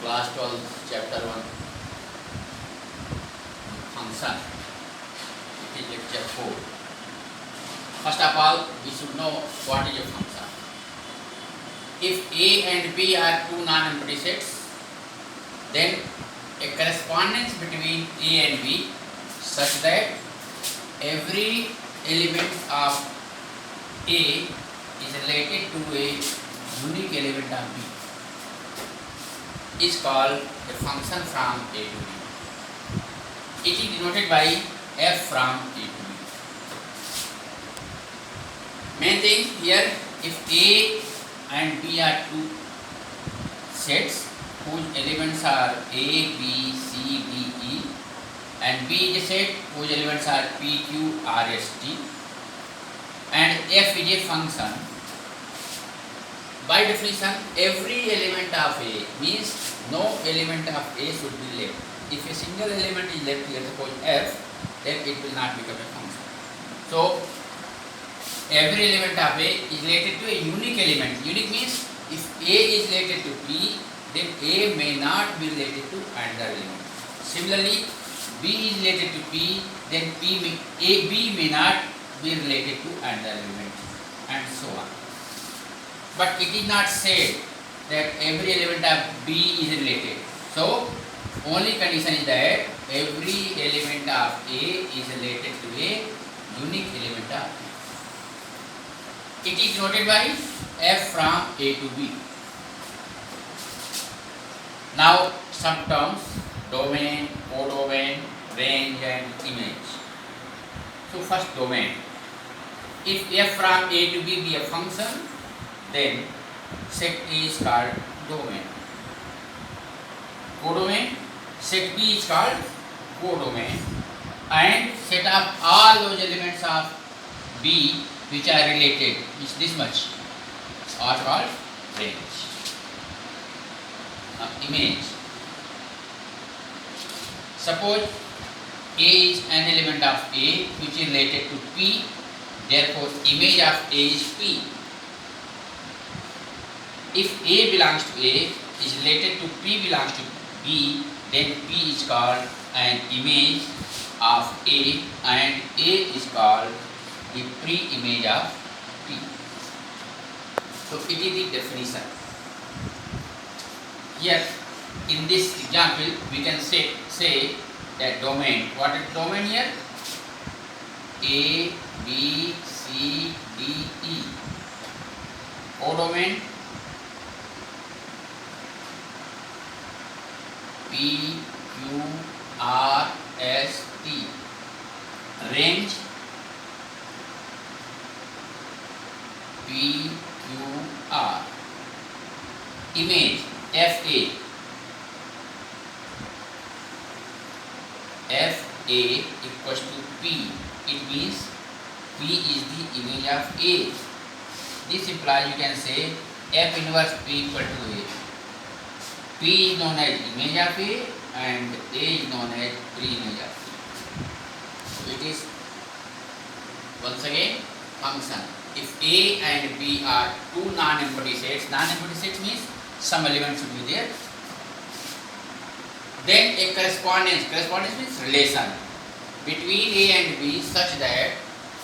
Class 12, Chapter 1, Function. It is Lecture 4. First of all, we should know what is a function. If A and B are two non-empty sets, then a correspondence between A and B such that every element of A is related to a unique element of B is called a function from A to B. It is denoted by f from A to B. Main thing here, if A and B are two sets whose elements are A, B, C, D, E, and B is a set whose elements are P, Q, R, S, T, and f is a function. By definition, every element of A means no element of A should be left. If a single element is left here, suppose f, then it will not become a function. So, every element of A is related to a unique element. Unique means if A is related to P, then A may not be related to another element. Similarly, B is related to P, then B may not be related to another element, and so on. But it is not said that every element of B is related. So, only condition is that every element of A is related to a unique element of B. It is denoted by f from A to B. Now, some terms: domain, codomain, range, and image. So, first domain. If f from A to B be a function, then set A is called domain. Codomain, set B is called codomain, and set of all those elements of B which are related is this much are called range. Now, image. Suppose A is an element of A which is related to P, therefore image of A is P. If A belongs to A is related to P belongs to B, then P is called an image of A and A is called the pre-image of P. So it is the definition. Here in this example we can say that domain. What is domain here? A, B, C, D, E. Codomain P, Q, R, S, T. Range P, Q, R. Image F, A. F, A equals to P. It means P is the image of A. This implies you can say F inverse P equal to A. P is known as image of A and A is known as pre-image of A. So it is once again function. If A and B are two non-empty sets means some element should be there. Then a correspondence means relation between A and B such that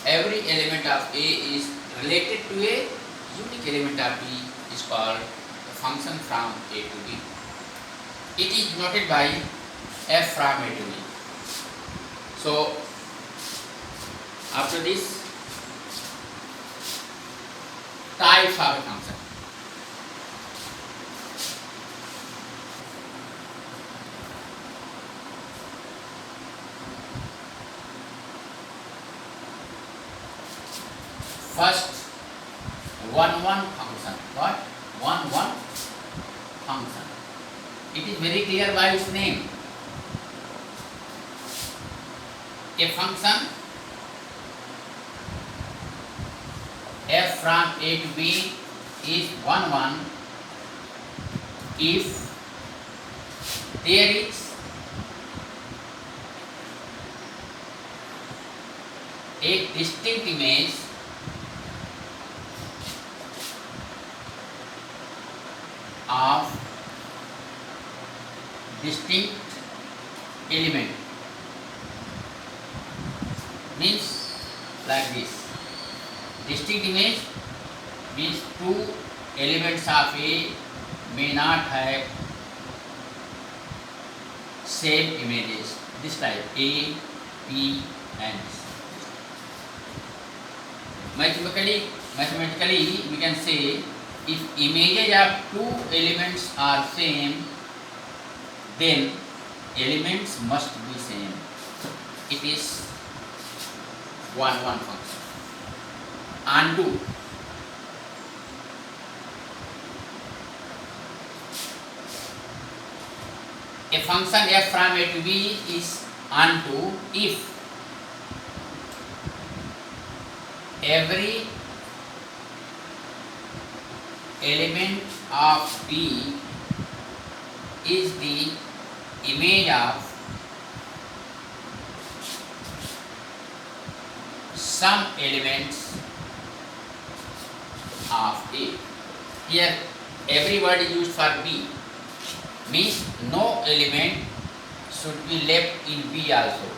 every element of A is related to a unique element of B is called a function from A to B. It is denoted by f from A to B. So, after this, types of a function. First, 1-1 function. What? 1-1 function. It is very clear by its name. A function f from A to B is 1-1 if there is a distinct image of distinct element means like this. Distinct image means two elements of A may not have same images. This type A, P and this. Mathematically we can say if images of two elements are same, then elements must be same. It is 1-1 function. Onto a function f from A to B is onto if every element of B is the image of some elements of A. Here every word is used for B, means no element should be left in B also.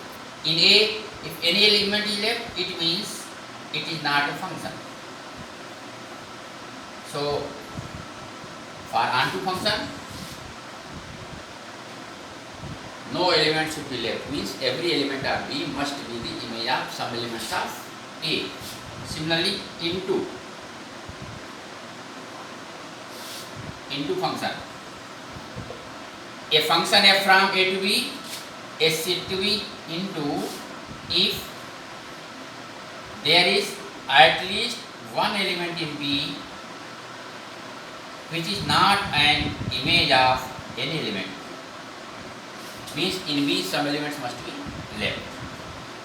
In A, if any element is left, it means it is not a function. So for onto function, no element should be left, means every element of B must be the image of some elements of A. Similarly, into function. A function f from A to B is said to be into if there is at least one element in B which is not an image of any element. Means in B some elements must be left.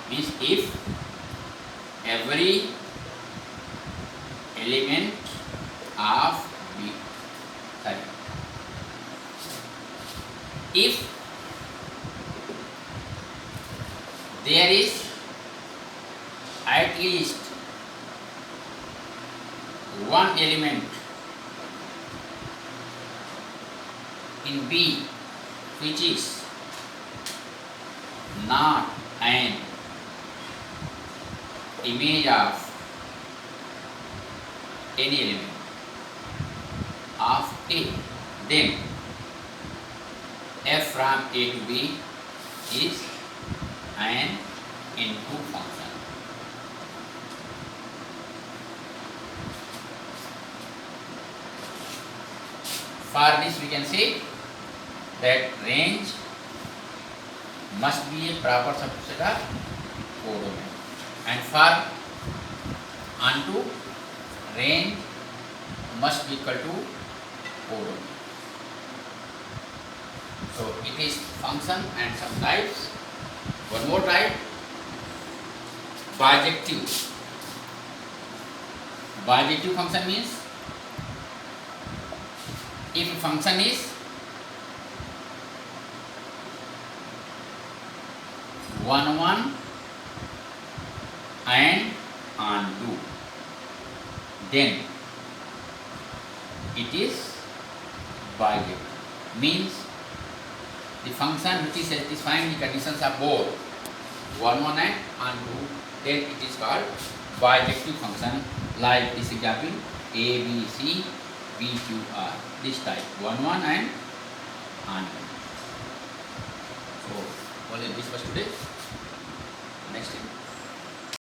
Means if every element of B, sorry, if there is at least one element in B which is not an image of any element of A, then f from A to B is an into function. For this we can say that range must be a proper subset of codomain, and for onto range must be equal to codomain. So it is function and some types. One more type, bijective. Bijective function means if a function is one and onto, then it is bijective. Means the function which is satisfying the conditions of both 1 and onto, then it is called bijective function. Like this example, A, B, C, B, Q, R. This type 1 and onto. So only this was today.